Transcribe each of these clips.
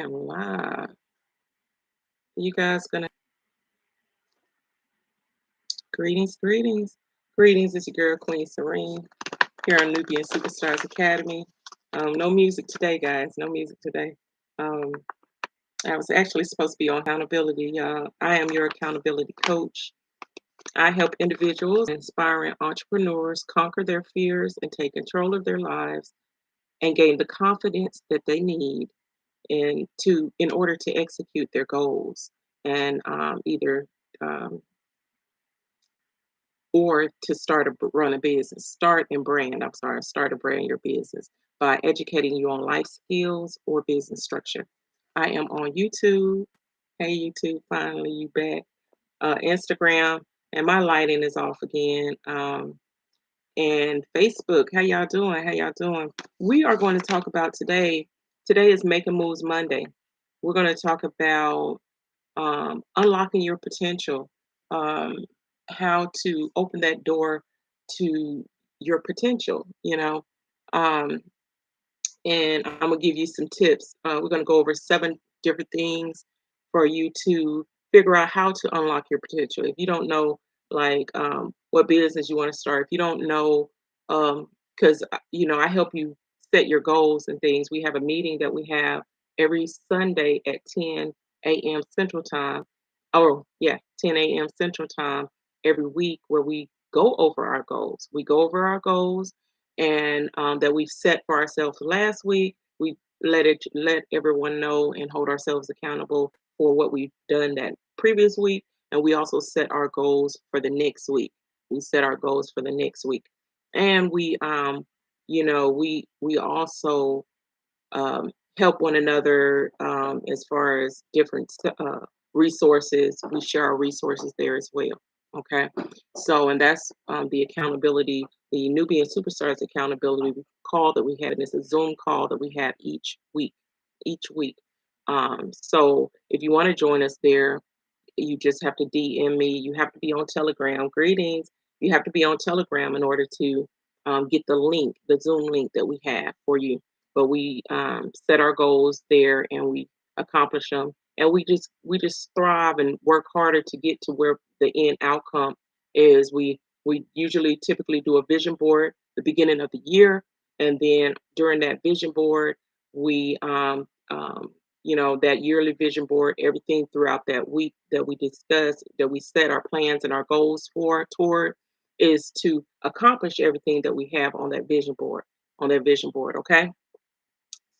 am live. You guys gonna greetings. Greetings, it's your girl Queen Serene here on Nubian Superstars Academy. No music today, guys. No music today. Um, I was actually supposed to be on accountability, y'all. I am your accountability coach. I help individuals, inspiring entrepreneurs conquer their fears and take control of their lives and gain the confidence that they need in order to execute their goals and either um, or to run a business, start a brand your business by educating you on life skills or business structure. I am on YouTube. Hey YouTube, finally you back. Instagram, and my lighting is off again. And Facebook. How y'all doing? How y'all doing? We are going to talk about today. Today is Making Moves Monday. We're going to talk about unlocking your potential, um, how to open that door to your potential, Um, and I'm gonna give you some tips. We're gonna go over 7 different things for you to figure out how to unlock your potential. If you don't know, like, what business you want to start, if you don't know, because I help you set your goals and things. We have a meeting that we have every Sunday at 10 a.m. Central Time. Oh yeah, 10 a.m. Central Time every week where we go over our goals. We go over our goals and that we set for ourselves last week. We let everyone know and hold ourselves accountable for what we've done that previous week, and we also set our goals for the next week. We set our goals for the next week, and we also help one another as far as different resources. We share our resources there as well. Okay, so and that's the accountability, the Nubian Superstars accountability call that we had, and it's a Zoom call that we have each week. Each week. So if you want to join us there, you just have to DM me. You have to be on Telegram. Greetings. You have to be on Telegram in order to get the link, the Zoom link that we have for you. But we set our goals there and we accomplish them, and we just thrive and work harder to get to where the end outcome is. We usually typically do a vision board the beginning of the year, and then during that vision board, we that yearly vision board, everything throughout that week that we discuss, that we set our plans and our goals for toward, is to accomplish everything that we have on that vision board. Okay.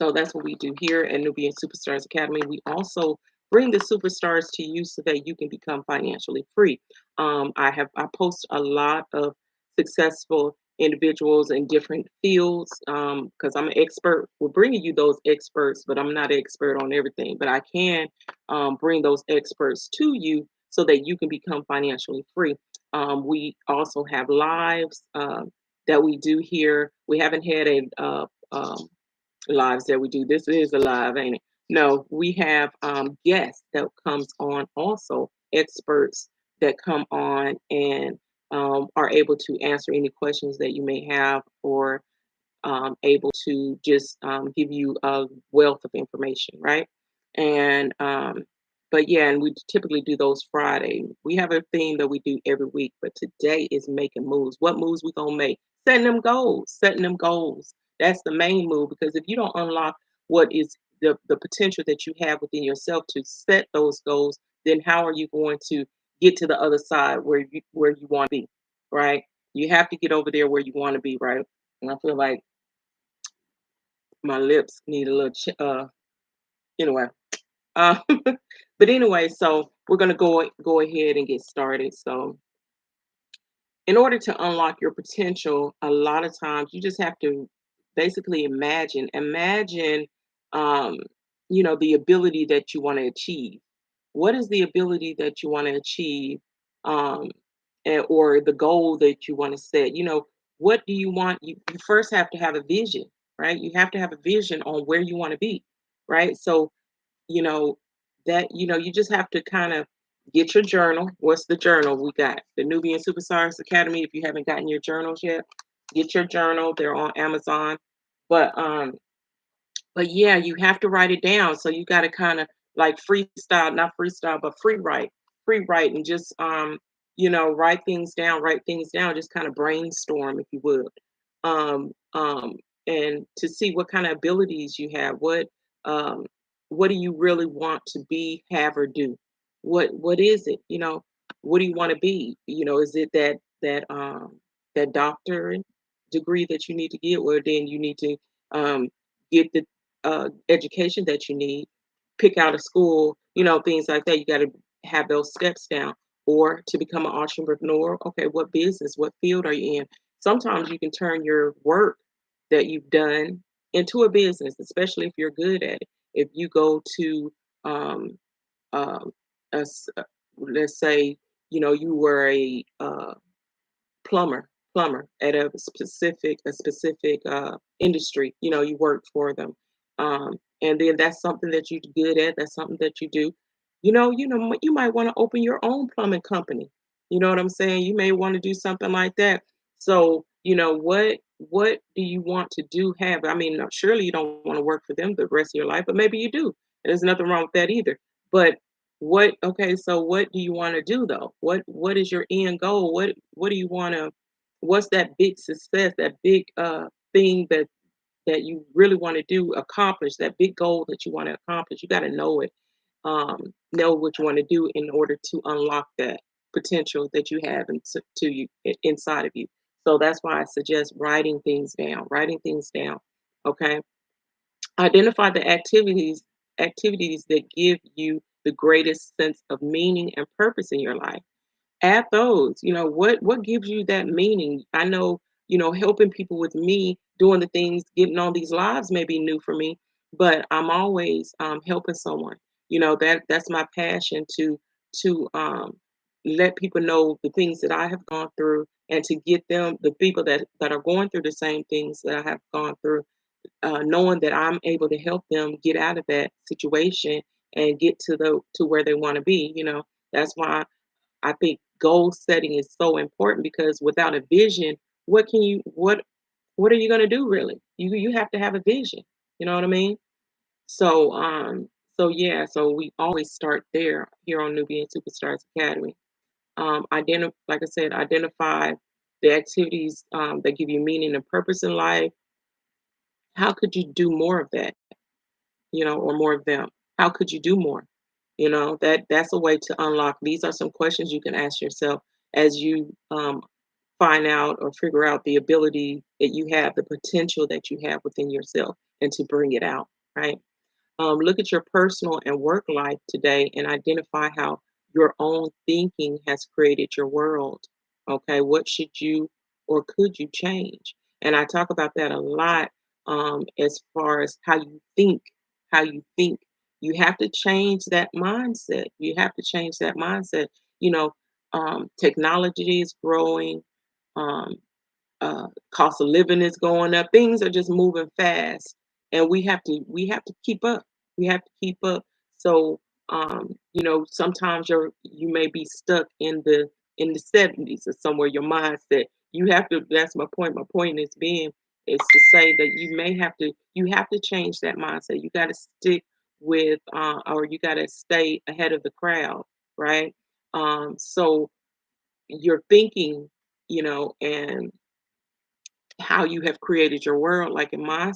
So that's what we do here at Nubian Superstars Academy. We also bring the superstars to you so that you can become financially free. I post a lot of successful individuals in different fields because I'm an expert. We're bringing you those experts, but I'm not an expert on everything. But I can bring those experts to you so that you can become financially free. We also have lives that we do here. We haven't had a lives that we do. This is a live, ain't it? No, we have guests that comes on also, experts that come on and are able to answer any questions that you may have, or able to just give you a wealth of information, right? And but yeah, and we typically do those Friday. We have a theme that we do every week, but today is making moves. What moves we gonna make? Setting them goals. That's the main move, because if you don't unlock what is the potential that you have within yourself to set those goals, then how are you going to get to the other side where you want to be, right? You have to get over there where you want to be, right? And I feel like my lips need a little anyway. Uh, but anyway, so we're gonna go ahead and get started. So in order to unlock your potential, a lot of times you just have to basically imagine um, the ability that you want to achieve. What is the ability that you want to achieve, um, or the goal that you want to set? What do you want? You first have to have a vision, right? You have to have a vision on where you want to be, right? So you know you just have to kind of get your journal. What's the journal? We got the Nubian Superstars Academy. If you haven't gotten your journals yet, get your journal. They're on Amazon. But But yeah, you have to write it down. So you got to kind of like freestyle, not freestyle, but free write, and just write things down, just kind of brainstorm, if you would. Um, um, and to see what kind of abilities you have. Um, what do you really want to be, have, or do? What is it? What do you want to be? Is it that doctor degree that you need to get, or then you need to get the education that you need, pick out a school, things like that. You got to have those steps down. Or to become an entrepreneur, okay, what business, what field are you in? Sometimes you can turn your work that you've done into a business, especially if you're good at it. If you go to, um, um, let's say, you were a plumber at a specific industry. You work for them, and then that's something that you're good at. That's something that you do. You might want to open your own plumbing company. You know what I'm saying? You may want to do something like that. So what do you want to do? Have I mean, surely you don't want to work for them the rest of your life, but maybe you do. There's nothing wrong with that either. But what okay, so what do you wanna do though? What is your end goal? What do you wanna what's that big success, that big thing that you really want to do, accomplish, that big goal that you want to accomplish? You gotta know it. Know what you want to do in order to unlock that potential that you have inside of you. So that's why I suggest writing things down. Okay. Identify the activities that give you the greatest sense of meaning and purpose in your life. Add those. What gives you that meaning? I know, helping people with me doing the things, getting on these lives may be new for me, but I'm always helping someone. That's my passion to let people know the things that I have gone through, and to get them, the people that are going through the same things that I have gone through, knowing that I'm able to help them get out of that situation and get to where they want to be. That's why I think goal setting is so important, because without a vision, what are you going to do really? You have to have a vision. You know what I mean? So yeah, so we always start there here on Nubian Superstars Academy. Like I said, identify the activities that give you meaning and purpose in life. How could you do more of that? Or more of them? How could you do more? That's a way to unlock. These are some questions you can ask yourself as you find out or figure out the ability that you have, the potential that you have within yourself, and to bring it out, right? Look at your personal and work life today and identify how your own thinking has created your world. Okay, what should you or could you change? And I talk about that a lot, as far as how you think. How you think. You have to change that mindset. You have to change that mindset. You know, Technology is growing. Um, Cost of living is going up. Things are just moving fast, and we have to keep up. We have to keep up. So, sometimes you may be stuck in the 70s or somewhere. Your mindset. You have to. That's my point. My point is to say that you have to change that mindset. You got to stick with, or you got to stay ahead of the crowd, right? So you're thinking, and how you have created your world. Like in my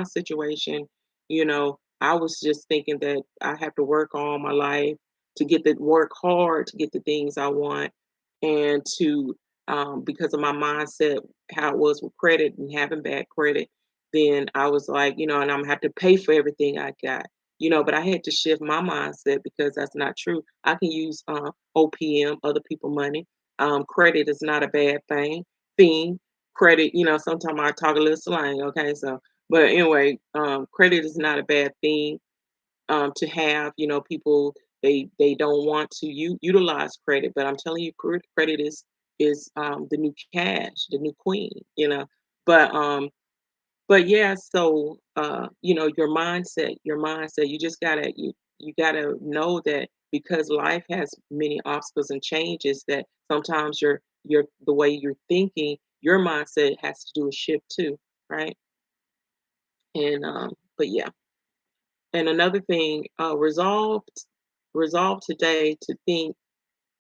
situation, I was just thinking that I have to work all my life to work hard to get the things I want, and to because of my mindset, how it was with credit and having bad credit, then I was like, and I'm gonna have to pay for everything I got. But I had to shift my mindset, because that's not true. I can use OPM, other people money. Credit is not a bad thing. Credit, sometimes I talk a little slang, okay? So, but anyway, credit is not a bad thing to have. People, they don't want to utilize credit, but I'm telling you, credit is the new cash, the new queen, But yeah, so your mindset, you gotta know that, because life has many obstacles and changes, that sometimes the way you're thinking, your mindset has to do a shift too, right? And But yeah. And another thing, resolve today to think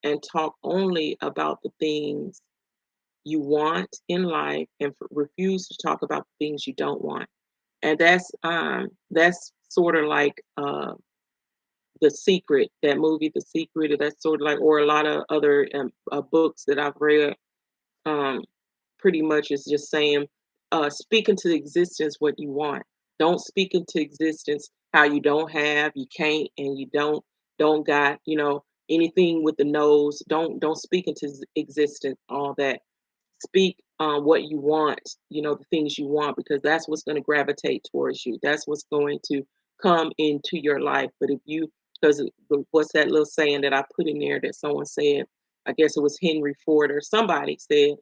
and talk only about the things you want in life and refuse to talk about the things you don't want. And that's sort of like The Secret, that movie The Secret, that's sort of like, or a lot of other books that I've read, um, pretty much is just saying, speak into existence what you want. Don't speak into existence how you don't have, you can't, and you don't got, anything with the nose. Don't speak into existence all that. Speak what you want, the things you want, because that's what's going to gravitate towards you. That's what's going to come into your life. But if you, because what's that little saying that I put in there that someone said? I guess it was Henry Ford or somebody said,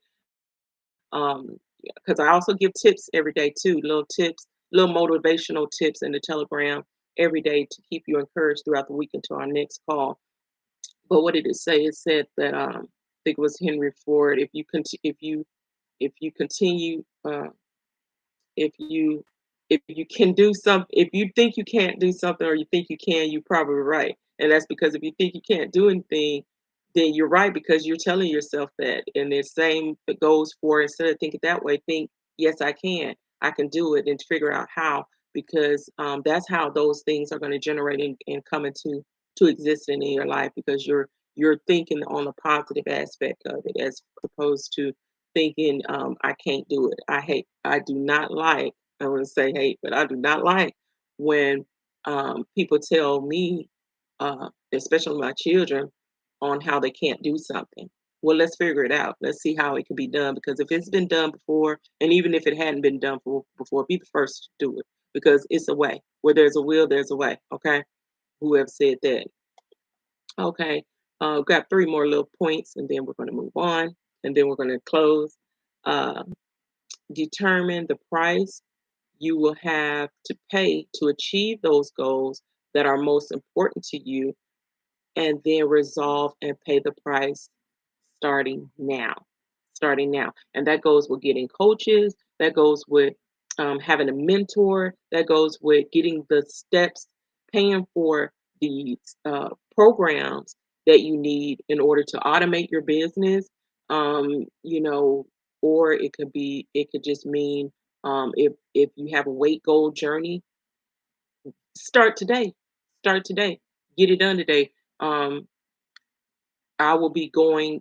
because I also give tips every day too, little tips, little motivational tips in the Telegram every day to keep you encouraged throughout the week until our next call. But what did it say? It said that I think it was Henry Ford. If you continue, if you if you can do something, if you think you can't do something or you think you can, you're probably right. And that's because if you think you can't do anything, then you're right because you're telling yourself that. And the same that goes for, instead of thinking that way, think, yes, I can do it, and figure out how, because that's how those things are going to generate and come into to existing in your life, because you're thinking on the positive aspect of it as opposed to thinking, I can't do it. I do not like, I want to say hate, but I do not like when people tell me, especially my children, on how they can't do something. Well, let's figure it out. Let's see how it can be done. Because if it's been done before, and even if it hadn't been done before, be the first to do it. Because it's a way. Where there's a will, there's a way. Okay. Whoever said that. Okay. Got three more little points, and then we're going to move on, and then we're going to close. Uh, Determine the price you will have to pay to achieve those goals that are most important to you, and then resolve and pay the price starting now. Starting now. And that goes with getting coaches, that goes with having a mentor, that goes with getting the steps, paying for the programs that you need in order to automate your business. You know, or it could just mean, if you have a weight goal journey, start today. Start today. Get it done today. Um, I will be going,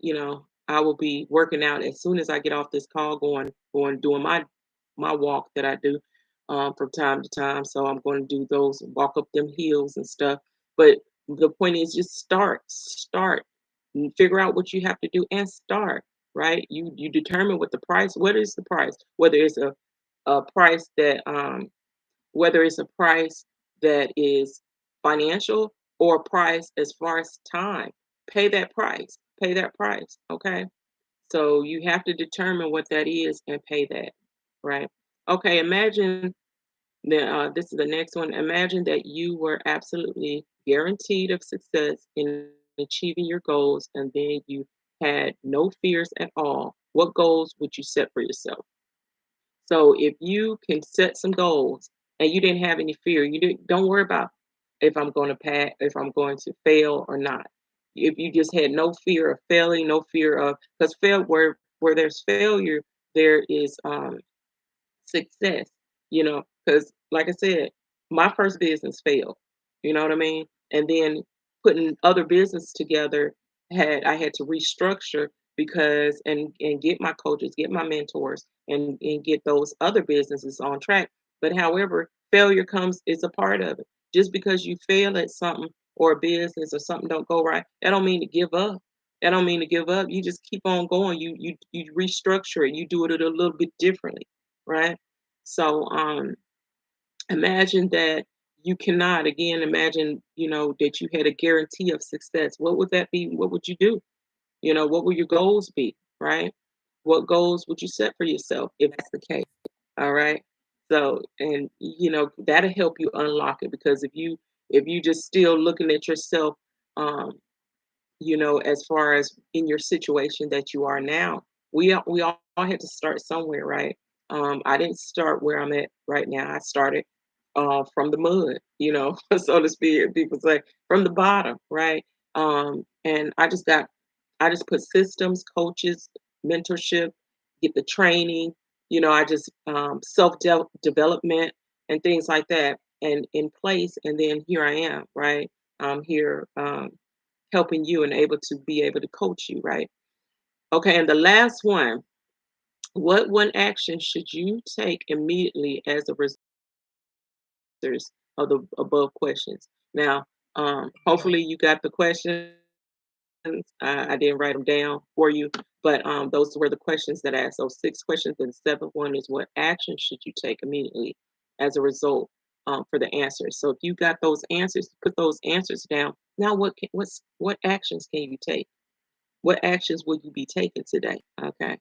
I will be working out as soon as I get off this call, going doing my walk that I do from time to time. So I'm going to do those, walk up them hills and stuff. But the point is, just start, and figure out what you have to do and start. Right? You determine what the price. What is the price? Whether it's a price that whether it's a price that is financial, or a price as far as time. Pay that price. Pay that price. Okay. So you have to determine what that is and pay that. Right. Okay. Imagine this is the next one. Imagine that you were absolutely guaranteed of success in achieving your goals, and then you had no fears at all. What goals would you set for yourself? So if you can set some goals and you didn't have any fear, don't worry about if I'm going to pass, if I'm going to fail or not. If you just had no fear of failing, no fear of, because where there's failure, there is success, because like I said, my first business failed, you know what I mean? And then putting other business together, I had to restructure, because and get my coaches, get my mentors, and get those other businesses on track. But however, failure comes is a part of it. Just because you fail at something, or a business, or something don't go right, that don't mean to give up. That don't mean to give up. You just keep on going. You restructure it. You do it a little bit differently, right? So imagine that you cannot, again, imagine, that you had a guarantee of success. What would that be? What would you do? What would your goals be, right? What goals would you set for yourself if that's the case? All right. So, and that'll help you unlock it, because if you just still looking at yourself, um, as far as in your situation that you are now, we all had to start somewhere, right? I didn't start where I'm at right now. I started from the mud, so to speak. People say from the bottom, right? And I just put systems, coaches, mentorship, get the training. I just self development and things like that, and in place. And then here I am, right? I'm here helping you and able to be able to coach you, right? Okay, and the last one, what one action should you take immediately as a result of the above questions? Now, hopefully you got the questions. I didn't write them down for you, but those were the questions that I asked. So 6 questions, and the seventh one is what action should you take immediately as a result for the answers. So if you got those answers, put those answers down. Now, what actions can you take? What actions will you be taking today? Okay.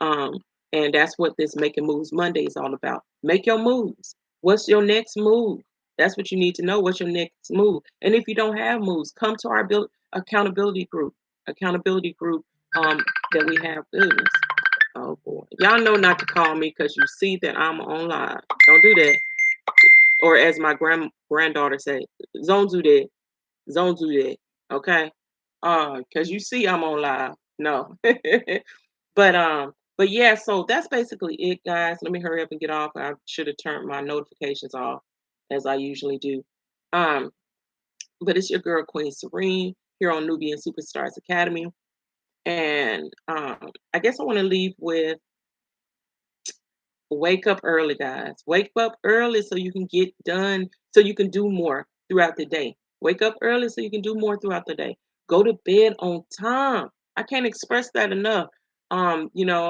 Um, and that's what this Making Moves Monday is all about. Make your moves. What's your next move? That's what you need to know. What's your next move? And if you don't have moves, come to our accountability group. Accountability group that we have. Goodness. Oh boy. Y'all know not to call me because you see that I'm on live. Don't do that. Or as my granddaughter say, don't do that. Don't do that. Okay. Because you see I'm on live. No. But yeah, so that's basically it, guys. Let me hurry up and get off. I should have turned my notifications off as I usually do. Um, but it's your girl Queen Serene here on Nubian Superstars Academy. And I guess I want to leave with wake up early, guys. Wake up early so you can get done, so you can do more throughout the day. Wake up early so you can do more throughout the day. Go to bed on time. I can't express that enough. I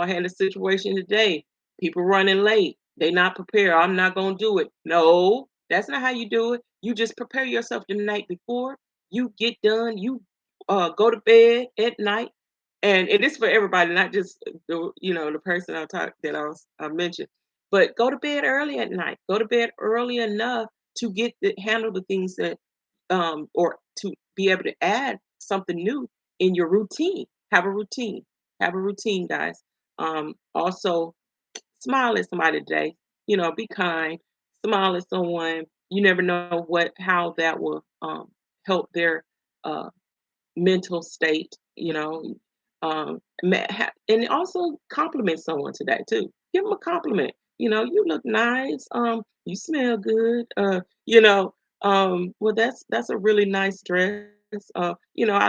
had a situation today. People running late. They not prepared. I'm not gonna do it. No, that's not how you do it. You just prepare yourself the night before. You get done. You go to bed at night, and it is for everybody, not just the person I mentioned. But go to bed early at night. Go to bed early enough to handle the things that or to be able to add something new in your routine. Have a routine. Have a routine, guys. Also, smile at somebody today. Be kind. Smile at someone. You never know how that will help their uh, mental state, and also compliment someone today too. Give them a compliment. You look nice. You smell good. Well, that's a really nice dress. I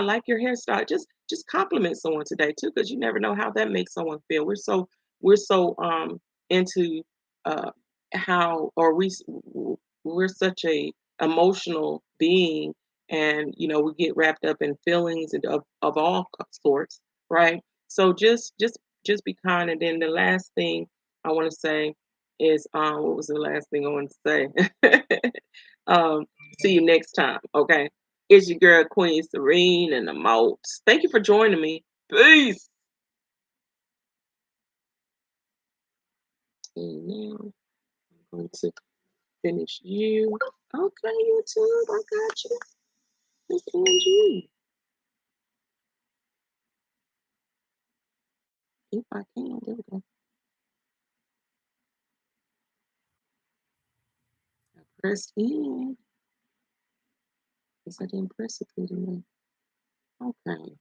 like your hairstyle. Just compliment someone today too, because you never know how that makes someone feel. We're so into uh how or we're such a emotional being, and we get wrapped up in feelings and of all sorts, right? So just be kind. And then the last thing I want to say is what was the last thing I want to say? um See you next time. Okay, it's your girl Queen Serene and the Moats. Thank you for joining me. Peace. And now I'm going to finish you. Okay, YouTube, I got you. Miss Angie, if I can, there we go. I pressed in. Guess I didn't press it good enough. Okay.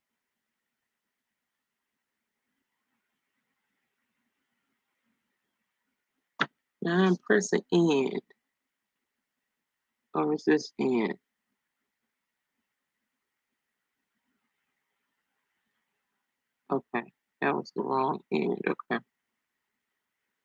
Now I'm pressing end. Or is this end? Okay. That was the wrong end. Okay.